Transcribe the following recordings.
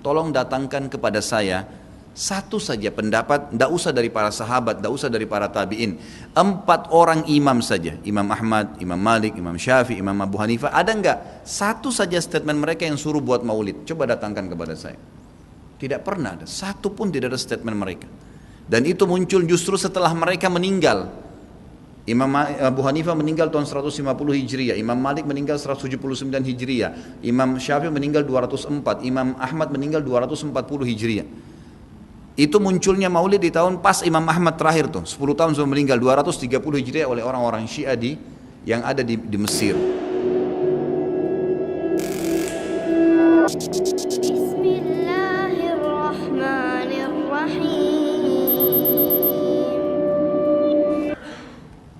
Tolong datangkan kepada saya satu saja pendapat, tidak usah dari para sahabat, tidak usah dari para tabi'in. 4 orang imam saja, Imam Ahmad, Imam Malik, Imam Syafi'i, Imam Abu Hanifah, ada enggak? Satu saja statement mereka yang suruh buat maulid, coba datangkan kepada saya. Tidak pernah ada, satu pun tidak ada statement mereka. Dan itu muncul justru setelah mereka meninggal. Imam Abu Hanifah meninggal tahun 150 Hijriah, Imam Malik meninggal 179 Hijriah, Imam Syafi'i meninggal 204, Imam Ahmad meninggal 240 Hijriah. Itu munculnya maulid di tahun pas Imam Ahmad terakhir tuh, 10 tahun sebelum meninggal, 230 Hijriah oleh orang-orang Syiah yang ada di Mesir.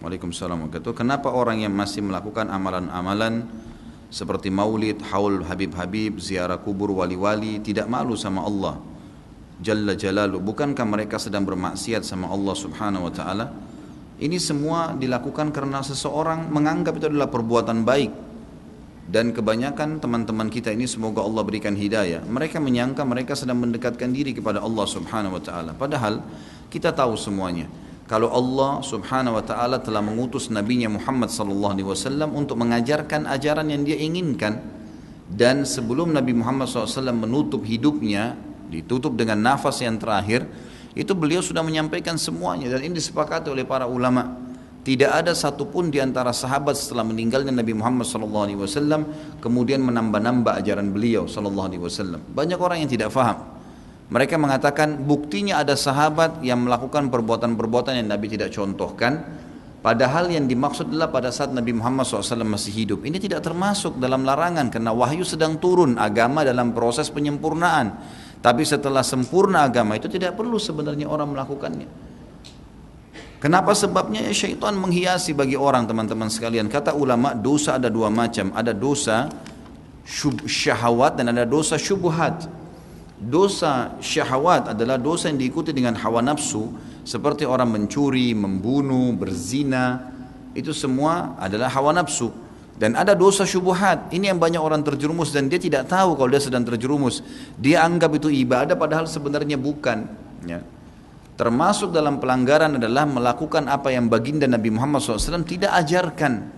Waalaikumsalam warahmatullahi wabarakatuh. Kenapa orang yang masih melakukan amalan-amalan seperti maulid, haul Habib-Habib, ziarah kubur wali-wali tidak malu sama Allah Jalla Jalaluh? Bukankah mereka sedang bermaksiat sama Allah Subhanahu wa Ta'ala? Ini semua dilakukan karena seseorang menganggap itu adalah perbuatan baik. Dan kebanyakan teman-teman kita ini, semoga Allah berikan hidayah, mereka menyangka mereka sedang mendekatkan diri kepada Allah Subhanahu wa Ta'ala. Padahal kita tahu semuanya, kalau Allah Subhanahu wa Ta'ala telah mengutus Nabi-Nya Muhammad sallallahu alaihi wasallam untuk mengajarkan ajaran yang dia inginkan, dan sebelum Nabi Muhammad SAW menutup hidupnya, ditutup dengan nafas yang terakhir, itu beliau sudah menyampaikan semuanya, dan ini disepakati oleh para ulama. Tidak ada satupun di antara sahabat setelah meninggalnya Nabi Muhammad SAW kemudian menambah-nambah ajaran beliau SAW. Banyak orang yang tidak faham. Mereka mengatakan buktinya ada sahabat yang melakukan perbuatan-perbuatan yang Nabi tidak contohkan, padahal yang dimaksud adalah pada saat Nabi Muhammad SAW masih hidup. Ini tidak termasuk dalam larangan karena wahyu sedang turun, agama dalam proses penyempurnaan. Tapi setelah sempurna agama itu tidak perlu sebenarnya orang melakukannya. Kenapa? Sebabnya ya syaitan menghiasi bagi orang, teman-teman sekalian. Kata ulama, dosa ada 2 macam. Ada dosa syahwat dan ada dosa syubhat. Dosa syahwat adalah dosa yang diikuti dengan hawa nafsu, seperti orang mencuri, membunuh, berzina. Itu semua adalah hawa nafsu. Dan ada dosa syubhat, ini yang banyak orang terjerumus dan dia tidak tahu kalau dia sedang terjerumus. Dia anggap itu ibadah padahal sebenarnya bukan, ya. Termasuk dalam pelanggaran adalah melakukan apa yang baginda Nabi Muhammad SAW tidak ajarkan.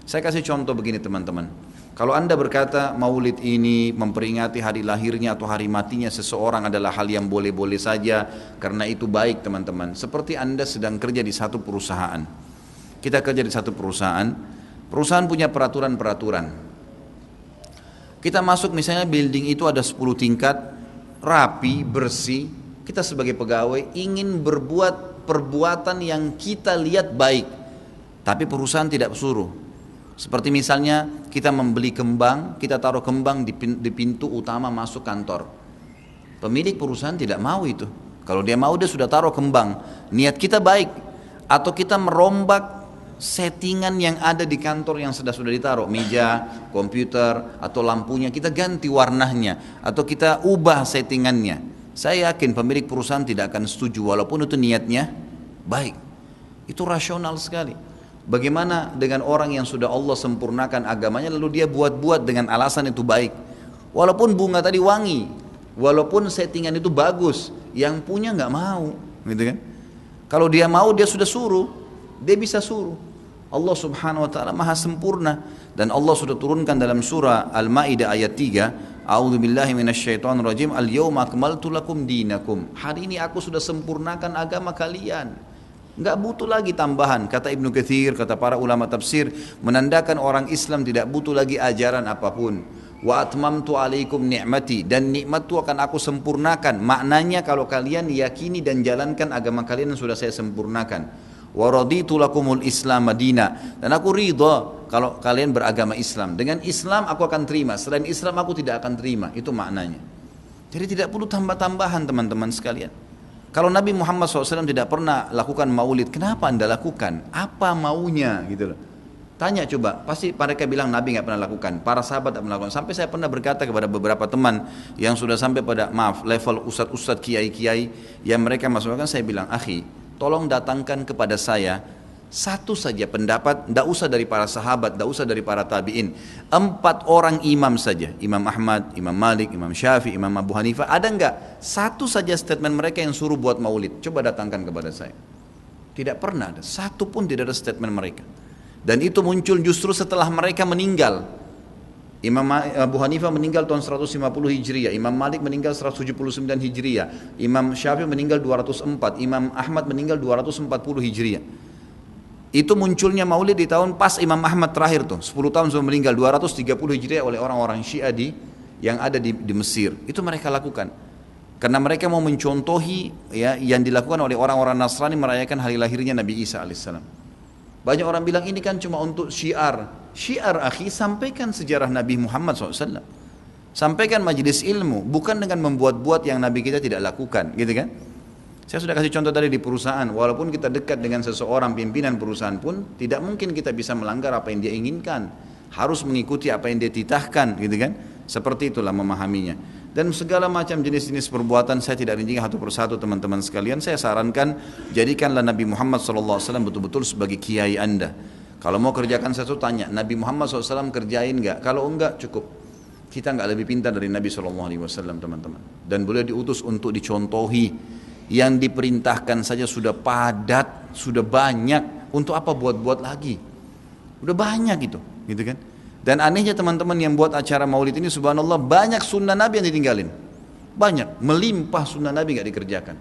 Saya kasih contoh begini teman-teman. Kalau anda berkata maulid ini memperingati hari lahirnya atau hari matinya seseorang adalah hal yang boleh-boleh saja karena itu baik, teman-teman. Seperti anda sedang kerja di satu perusahaan. Kita kerja di satu perusahaan. Perusahaan punya peraturan-peraturan. Kita masuk misalnya building itu ada 10 tingkat, rapi, bersih. Kita sebagai pegawai ingin berbuat perbuatan yang kita lihat baik, tapi perusahaan tidak suruh. Seperti misalnya kita membeli kembang, kita taruh kembang di pintu utama masuk kantor. Pemilik perusahaan tidak mau itu. Kalau dia mau dia sudah taruh kembang. Niat kita baik. Atau kita merombak settingan yang ada di kantor yang sudah ditaruh, meja, komputer, atau lampunya kita ganti warnanya, atau kita ubah settingannya. Saya yakin pemilik perusahaan tidak akan setuju walaupun itu niatnya baik. Itu rasional sekali. Bagaimana dengan orang yang sudah Allah sempurnakan agamanya lalu dia buat-buat dengan alasan itu baik. Walaupun bunga tadi wangi, walaupun settingan itu bagus, yang punya nggak mau, gitu kan? Kalau dia mau dia sudah suruh, dia bisa suruh. Allah Subhanahu wa Ta'ala maha sempurna, dan Allah sudah turunkan dalam surah Al-Maidah ayat 3, A'udzubillahi minasyaitonirrajim, al-yawma akmaltu lakum dinakum. Hari ini aku sudah sempurnakan agama kalian. Enggak butuh lagi tambahan. Kata Ibnu Katsir, kata para ulama tafsir, menandakan orang Islam tidak butuh lagi ajaran apapun. Wa atmamtu alaikum ni'mati, dan nikmatku akan aku sempurnakan. Maknanya kalau kalian yakini dan jalankan agama kalian yang sudah saya sempurnakan. Wa raditu lakumul Islam madina, dan aku ridha kalau kalian beragama Islam. Dengan Islam aku akan terima, selain Islam aku tidak akan terima. Itu maknanya. Jadi tidak perlu tambah-tambahan, teman-teman sekalian. Kalau Nabi Muhammad SAW tidak pernah lakukan maulid, kenapa anda lakukan? Apa maunya gitu loh. Tanya coba, pasti mereka bilang Nabi nggak pernah lakukan, para sahabat tidak melakukan. Sampai saya pernah berkata kepada beberapa teman yang sudah sampai pada level ustadz-ustadz, kiai-kiai yang mereka masukkan, saya bilang, akhi, tolong datangkan kepada saya Satu saja pendapat, tidak usah dari para sahabat, tidak usah dari para tabi'in. 4 orang imam saja, Imam Ahmad, Imam Malik, Imam Syafi'i, Imam Abu Hanifah, ada enggak? Satu saja statement mereka yang suruh buat maulid. Coba datangkan kepada saya. Tidak pernah ada, satu pun tidak ada statement mereka. Dan itu muncul justru setelah mereka meninggal. Imam Abu Hanifah meninggal tahun 150 Hijriah, Imam Malik meninggal 179 Hijriah, Imam Syafi'i meninggal 204, Imam Ahmad meninggal 240 Hijriah. Itu munculnya maulid di tahun pas Imam Ahmad terakhir tuh, 10 tahun sebelum meninggal, 230 Hijriah oleh orang-orang Syiah yang ada di Mesir. Itu mereka lakukan. Karena mereka mau mencontohi ya, yang dilakukan oleh orang-orang Nasrani merayakan hari lahirnya Nabi Isa alaihissalam. Banyak orang bilang ini kan cuma untuk syiar. Syiar akhi, sampaikan sejarah Nabi Muhammad SAW. Sampaikan majelis ilmu, bukan dengan membuat-buat yang Nabi kita tidak lakukan, gitu kan? Saya sudah kasih contoh tadi di perusahaan, walaupun kita dekat dengan seseorang pimpinan perusahaan pun, tidak mungkin kita bisa melanggar apa yang dia inginkan. Harus mengikuti apa yang dia titahkan, gitu kan? Seperti itulah memahaminya. Dan segala macam jenis-jenis perbuatan saya tidak rinci satu persatu teman-teman sekalian. Saya sarankan jadikanlah Nabi Muhammad SAW betul-betul sebagai kiai anda. Kalau mau kerjakan sesuatu tanya, Nabi Muhammad SAW kerjain enggak? Kalau enggak cukup. Kita enggak lebih pintar dari Nabi SAW teman-teman. Dan beliau diutus untuk dicontohi. Yang diperintahkan saja sudah padat, sudah banyak. Untuk apa buat-buat lagi? Udah banyak gitu kan? Dan anehnya teman-teman yang buat acara maulid ini subhanallah banyak sunnah Nabi yang ditinggalin. Banyak, melimpah sunnah Nabi gak dikerjakan.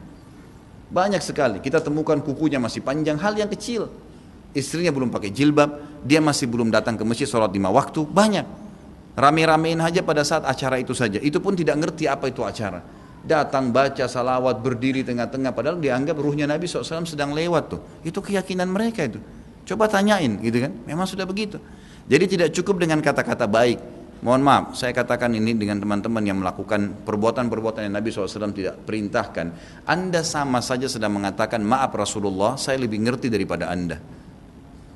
Banyak sekali, kita temukan kukunya masih panjang, hal yang kecil. Istrinya belum pakai jilbab, dia masih belum datang ke masjid sholat 5 waktu, banyak. Rame-ramein aja pada saat acara itu saja, itu pun tidak ngerti apa itu acara. Datang baca salawat, berdiri tengah-tengah, padahal dianggap ruhnya Nabi SAW sedang lewat tuh. Itu keyakinan mereka itu. Coba tanyain gitu kan, memang sudah begitu. Jadi tidak cukup dengan kata-kata baik. Mohon maaf, saya katakan ini dengan teman-teman yang melakukan perbuatan-perbuatan yang Nabi SAW tidak perintahkan. Anda sama saja sedang mengatakan, maaf Rasulullah, saya lebih ngerti daripada Anda.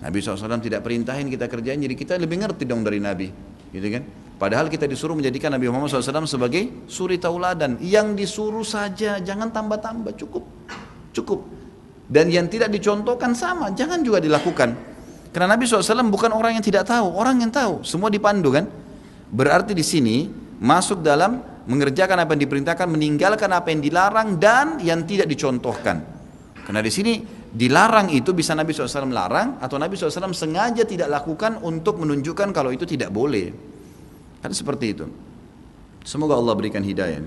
Nabi SAW tidak perintahin kita kerjain, jadi kita lebih ngerti dong dari Nabi. Gitu kan? Padahal kita disuruh menjadikan Nabi Muhammad SAW sebagai suri tauladan. Yang disuruh saja, jangan tambah-tambah, cukup. Dan yang tidak dicontohkan sama, jangan juga dilakukan. Karena Nabi SAW bukan orang yang tidak tahu, orang yang tahu, semua dipandu kan. Berarti di sini masuk dalam mengerjakan apa yang diperintahkan, meninggalkan apa yang dilarang dan yang tidak dicontohkan. Karena di sini dilarang itu bisa Nabi SAW larang atau Nabi SAW sengaja tidak lakukan untuk menunjukkan kalau itu tidak boleh. Kan seperti itu. Semoga Allah berikan hidayah.